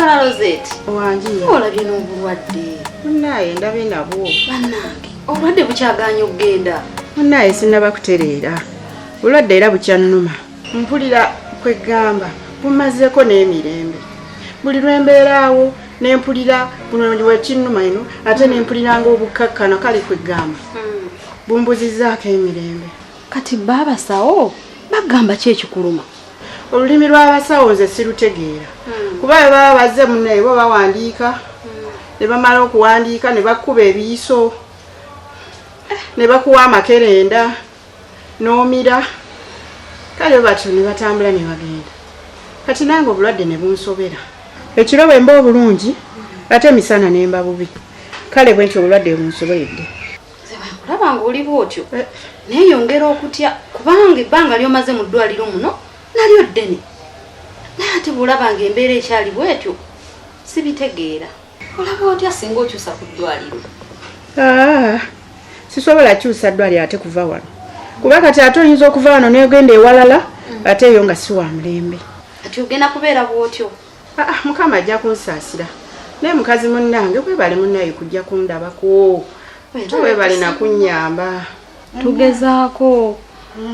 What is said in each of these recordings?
Mukyala Rosette. Wangi. Olabye n'obulwadde. Munnaye ndabye nabwo. Bannange, obulwadde bukyaganya okugenda. Munnaye sinnaba kutereera. Bulwadde era bukyannuma. Mpulira kwegamba bumazeeko n'emirembe. Buli lwembeeraawo nempulira buno wekinnuma eno ate nempuliranga obukkakkana kale kwegamba. Bumbuzizaako emirembe. Kati baabasawo bagamba ki ekikuluma? Olulimi lw'abasawo nze sirutegeera. Kuba bwe baba bazze munnaye bo bawandiika. Ne bamala okuwandiika ne bakuba ebiyiso. Ne bakuwa amakerenda. N'omira. Kale batyo ne batambula ne bagenda. Kati nange obulwadde ne bunsobera. Ekiro bwe mba obulungi ate emisana ne mba bubi. Kale bwe ntyo obulwadde bunsoberedde. Olaba ng'oli bw'otyo. Neeyongera okutya kubanga ebbanga ly'omaze mu ddwaliro muno nalyo ddene. Naye ate bw'olaba ng'embeera ekyali bw'etyo sibitegeera. Olaba otya singa okyusa ku ddwaliro? Sisobola kyusa ddwaliro ate kuva wano. Kuba kati ate oyinza okuva wano n'ogenda ewalala ate eyo nga si wa mulembe. Kati ogenda kubeera bw'otyo? Mukama ajja kunsaasira. Naye mukazi munnange webale munnaye kujja kundabako. Webale na kunnyamba. Tugezaako.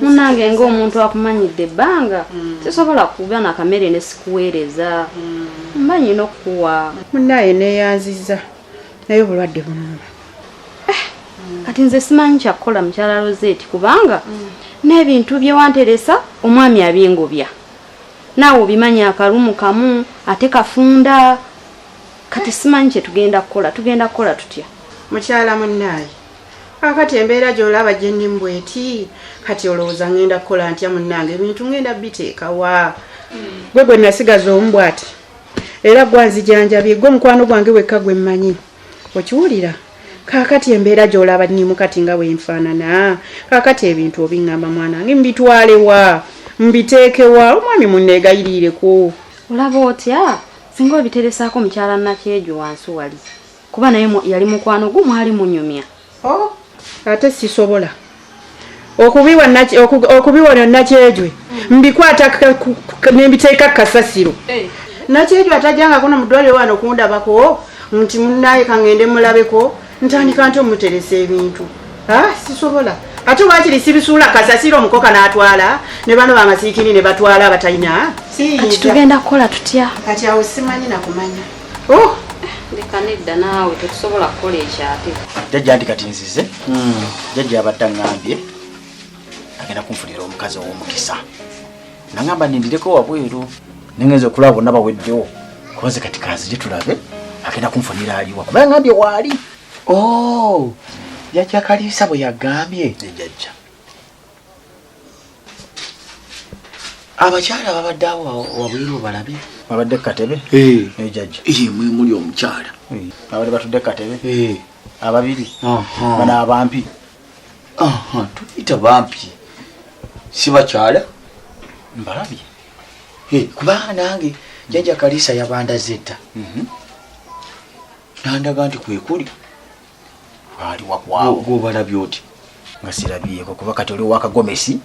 Munnange ng'omuntu akumanyidde ebbanga sisobola kuba na kamere ne sikuweereza. Mmanyi n'okuwa. Munnaye neeyanziza naye obulwadde bunuma. Kati nze simanyi kyakukola Mukyala Rosette kubanga n'ebintu bye wanteresa omwami abingobya. Naawe obimanyi akalumu kamu ate kafunda. Kati simanyi kye tugenda kukola tutya. Mukyala munnaye. Akati embeera gy'olaba gye nnimu bw'eti kati olowooza ngenda kukola ntya munnange ebintu ngenda biteekawa. Gwe nasigaza omu bw'ati. Era gwanzijanjabye gwe mukwano gwange wekka gwe mmanyi. Okiwulira? Kaakati embeera gy'olaba nnimu kati nga bwenfaanana. Kaakati ebintu obiŋŋamba mwanange mbitwalewa. Mbiteekewa omwami munneegayiriireko. Olaba otya? Singa obiteresaako mukyala Nakyejo wansi wali. Kuba naye yali mukwano gwo mwali munyumya. Ate sisobola. Okubiwona Nakyejwe. Mbikwata nembiteeka kasasiro. Nakyejwe atajjanga kuno mu ddwaliro wano okundabako nti munnaye kangende mulabeko ntandika nti omuteresa ebintu. Sisobola. Ate wakiri sibisuula kasasiro omukoka n'atwala ne bano bamasiikini ne batwala abatalina. Kati tugenda kukola tutya? Kati awo simanyi nakumanya. Leka nedda naawe tetusobola kukola ekyate. Jjajja andi kati nzize. Jjajja abadde aŋŋambye agenda kunfunira omukazi ow'omukisa. Naŋŋamba nindireko wabweru. Nengenze okulaba bonna baweddewo. Koze kati kazi gye tulabe agenda kunfunira aliwa. Kuba yaŋŋambye waali. Jjajja Kaliisa bwe yagambye. Jjajja. Abakyala babadde awo wabweru balabye. Babadde katebe? Jjajja. Muli omukyala. Abadde batudde katebe? Ababiri. Bano abampi. Tuyita bampi. Si bakyala? Mbalabye. Kubanga nange Jjajja Kaliisa yabandaze dda. Nandaga nti kwekuli. Ali wakwawo. Gwobalabye oti? Nga sirabyeko kuba kati oli Wakagomesi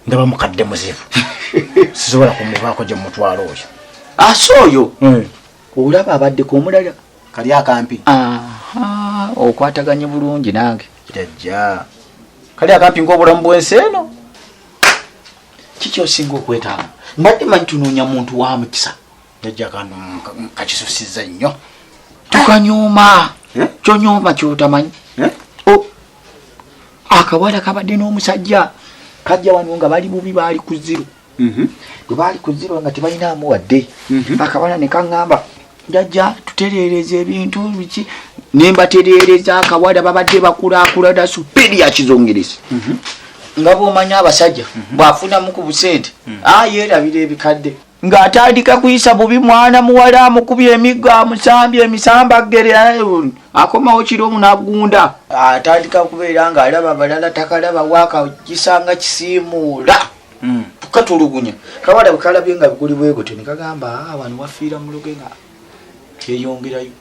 ndaba mukadde muzibu. Sisobola kumuvaako gye mutwala oyo. Oyo? Olaba abaddeko omulala? Kali akampi. Okwataganye bulungi nange. Jjajja. Kali akampi ng'obulamu bw'ensi eno. Kiki osinga okwetaaga? Mbadde manyi tunoonya muntu wa mukisa. Jjajja kano kakisusizza nnyo. Tukanyooma. Kyonyooma kyotamanyi. Akawala kabadde n'omusajja kajja wano nga bali bubi baali ku ziro. Bwe baali ku ziro nga tebalinaamu wadde. Akawala ne kaŋŋamba jjajja tutereereza ebintu biki. Ne mbatereereza akawala babadde bakulaakulana superi ya Kizongereza. Nga bw'omanya abasajja bw'afunamu ku busente yeerabira ebikadde. Ng'atandika kuyisa bubi mwana muwala amukubye emiggo amusambye emisambagere akomawo kiro munagunda. Atandika kubeera ng'alaba balala takalaba waakakisanga kisiimuula. Tukatulugunya. Kawala bwe kalabye nga biguli bwegotyo ne kagamba wano wafiira muluge nga kyeyongerayo.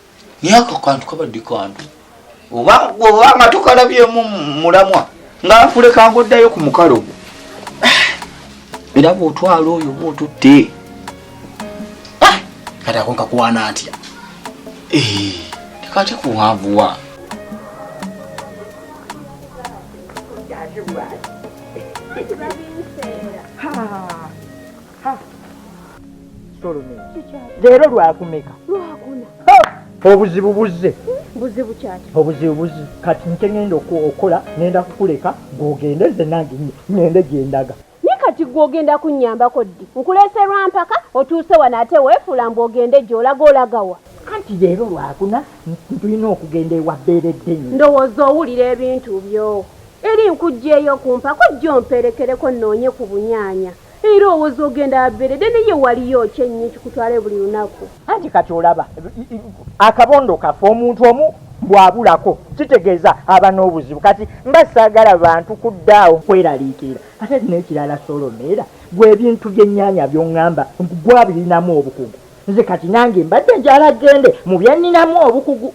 Naye ako kantu kabadde kantu. Oba nga tukalabyemu mulamwa ng'akuleka ng'oddayo ku mukalo gwo. Era bw'otwala oyo bw'otutte. kati ako nkakuwaana atya tekati kuwanvuwa leero lwakumeka obuzibu buzze buzibu kyaki obuzibu buzze kati nkengenda okola nenda kukuleka ng'ogende nze nange ngende gyendaga ni kati gw'ogenda kunnyambako ddi nkuleeserwa mpaka otuuse wano ate weefuula mbu ogende gy'olaga olagawa anti leero lwakuna tulina okugenda ewa bbeeredde nnyo ndowooza owulira ebintu byo eri nkugjeeyo kumpako gy'omperekereko nnoonye ku bunyaanya era owooza ogenda wabbeeredde naye waliyo kyenyi kikutwale buli lunaku anti kati olaba akabondo kafe omuntu omu bwabulako kitegeeza aba n'obuzibu kati mba saagala bantu kuddaawo kweraliikirira ate n'ekirala Solomeera gwe ebintu by'ennyaanya by'oŋŋamba gwabirinamu obukugu nze kati nange mbadde njala gende mu byenninamu obukugu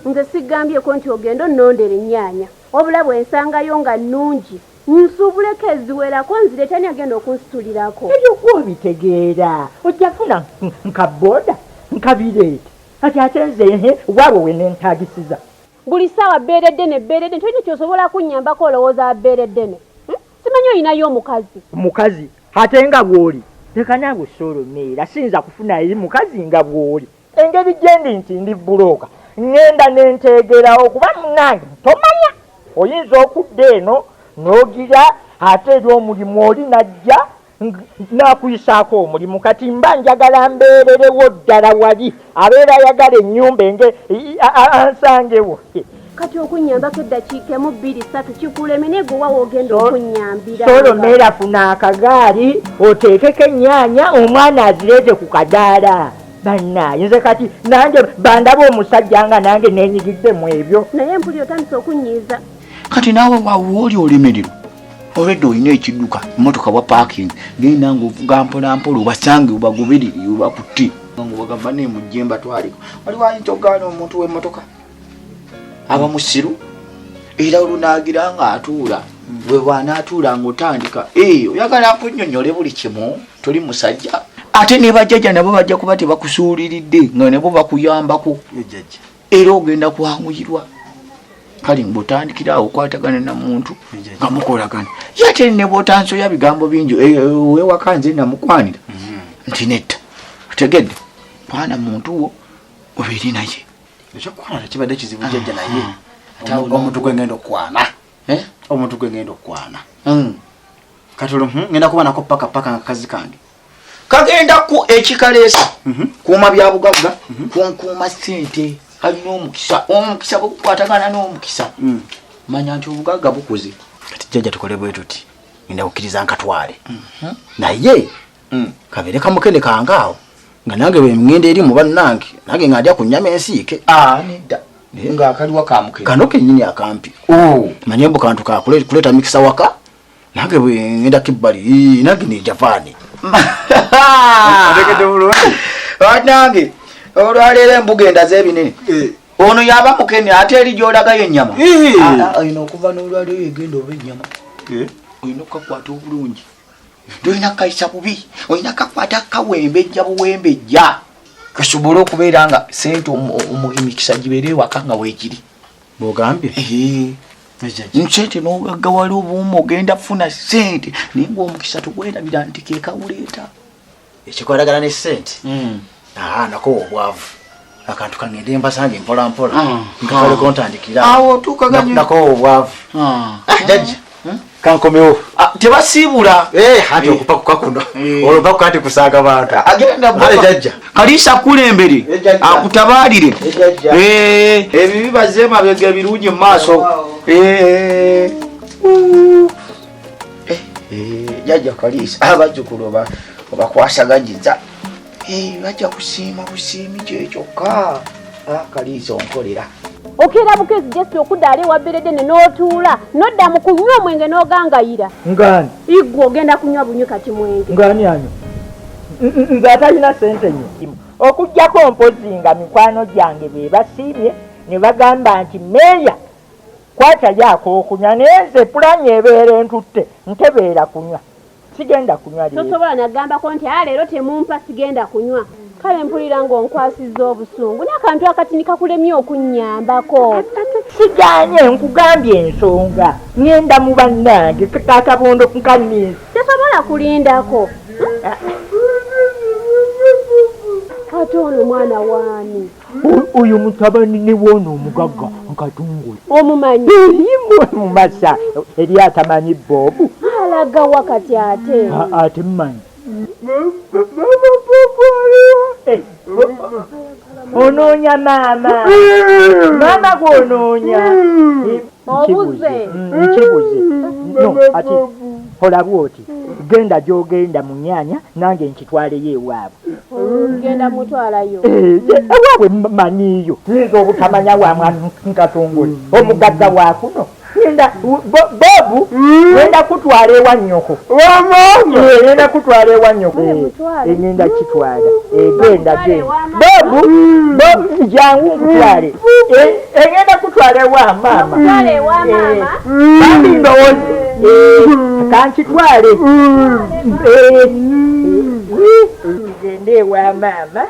nze sigambyeko nti ogenda onnondera ennyaanya obula bwensangayo nga nnungi nsuubuleko eziwerako nzireetani agenda okunsitulirako ebyo gw'obitegeera ojja funa nkabooda nkabireete ati ate nze waabwe we nentaagisiza buli ssaawa bbeereddene tolina kyosobola kunnyambako olowooza bbeereddene simanyi oyinayo mukazi ate nga bw'oli leka naawe Solomeera siyinza kufuna eri mukazi nga bw'oli engeri gyendi nti ndi bulooka ŋŋenda nenteegerawo kuba munange tomanya oyinza okudda eno n'ogira ate eri omulimu oli najja n'akuyisaako omulimu kati mba njagala mbeererewo ddala wali abeera ayagala ennyumba enge ansangewo kati okunnyambako eddakiika emu 2-3 kikuleme naye gwe wawe ogenda okunnyambira Solomeera funa akagaali oteekeko ennyaanya omwana azireete ku kadaala bannaye nze kati nange bandaba omusajja nga nange neenyigidde mu ebyo naye mpuli otandise okunnyiiza kati naawe waawe oli olemererwa olwedde olina ekidduka emmotoka bwa paakingi genda ng'ovuga mpolampola obasange obagobirire obakutte ng'obagamba ne mu jjemba twaliko waliwo ayinza okugaana omuntu w'emmotoka aba musiru era olunaagira ng'atuula bwe bw'anaatuula ng'otandika oyagala kunnyonnyole buli kimu toli musajja ate ne bajjajja nabo bajja kuba tebakusuuliridde nga nabo bakuyambako era ogenda kwanguyirwa kale ng'otandikira okwatagana na muntu nga mukolagana yate ne bw'otansoya bigambo bingi ewaka nze namukwanira nti netta otegedde kwana muntu wo obeeri naye ekyokukwana tekibadde kizibu jjajja naye omuntu gwengenda okukwana omuntu gwengenda okukwana kati olwo ngenda kuba nako paka nga kazi kange kagenda ku ekikaleesa kuuma bya bugagga kunkuuma ssente alina omukisa bwekukwatagana n'omukisa manya nti obugagga bukuze kati jjajja tukole bwe tuti ngenda kukkiriza nkatwale naye kabeere kamukene kangaawo nga nange bwe ngenda eri mu bannange nange nga ndya ku nnyama ensiike nedda ng'akaliwa kamukene kano kennyini akampi manye mbu kantu kakuleeta mikisa waka nange bwe ngenda kibbali nange ne Javani otegedde bulungi banange olwaleero embugenda z'ebinene ono yaba mukene ate eri gy'olagayo ennyama olina okuva n'olwaleero egenda oba ennyama olina okukakwata obulungi tolina kukayisa bubi olina kakwata kawembejja buwembejja kasobole okubeera nga sente emikisa gibeere ewaka nga weegiri bwogambye sente n'ogagga wali obuuma ogenda kufuna sente naye ng'omukisa tugwerabira nti keekawuleeta ekikwatagana ne sente nako obwavu akantu kangende mbasange mpolampola nkakaleko ntandikira awo otuukaganye nako obwavu jjajja kankomewo tebasiibula hati okupakuka kuno olupakuka hati kusaaga bantu agenda jjajja kaliisa kulembere akutabaalire ebibi bazeemabega ebirungi mu maaso jjajja kaliisa abajjukulu obakwasagagiza bajja kusiima busiimi kyekyokka kaliisa onkolera okeera bukezi jesi okuddaala ewabbeereddene n'otuula nodda mu kunywa omwenge n'ogangayira ngani igwe ogenda kunywa bunywi kati mwenge ngani anyo nze atalina sente nyo okuggyako mpozi nga mikwano gyange be basiimye ne bagamba nti meeya kwatalyako okunywa naye nze pulani ebeera entutte ntebeera kunywa sigenda kunywa tosobola nagambako nti leero temumpa sigenda kunywa kale mpulira ng'onkwasizza obusungu n'akantu akatini kakulemye okunnyambako. Siganye nkugambye ensonga ngenda mu bannange kakabondo nkanisa tesobola kulindako. Ate ono mwana waani? Oyo mutabani ne wono omugagga nkatungule Omumanyi? erimwe mu masa eri atamanyi Bobu. Alaga wakati ate. Ate mmanyi onoonya maama gw'onoonya Obuze. nkibuze no ati olabu oti genda gy'ogenda mu nnyanya nange nkitwaleyo ewaabwe. Genda mutwalayo. Ewaabwe manyiyo nyiza obutamanya wa mwana nkatungule omugagga wa kuno genda Bobu genda kutwala ewa nnyoko. Genda kutwala ewa nnyoko ngenda kitwala genda Bobu jangu nkutwale egenda kutwala ewa maama bambi ndowooza kankitwale gende ewa maama.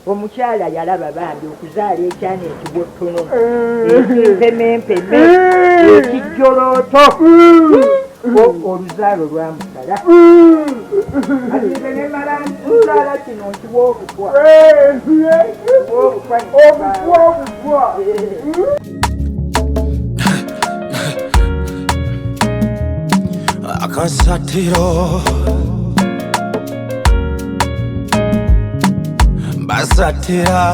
Omukyala yalaba bambi okuzaala ekyana ekibottono ekimpemempeme ekijjolooto oluzaalo lwamusala ate nemala nzaala kino nkiwa obukwa Akasatiro basatira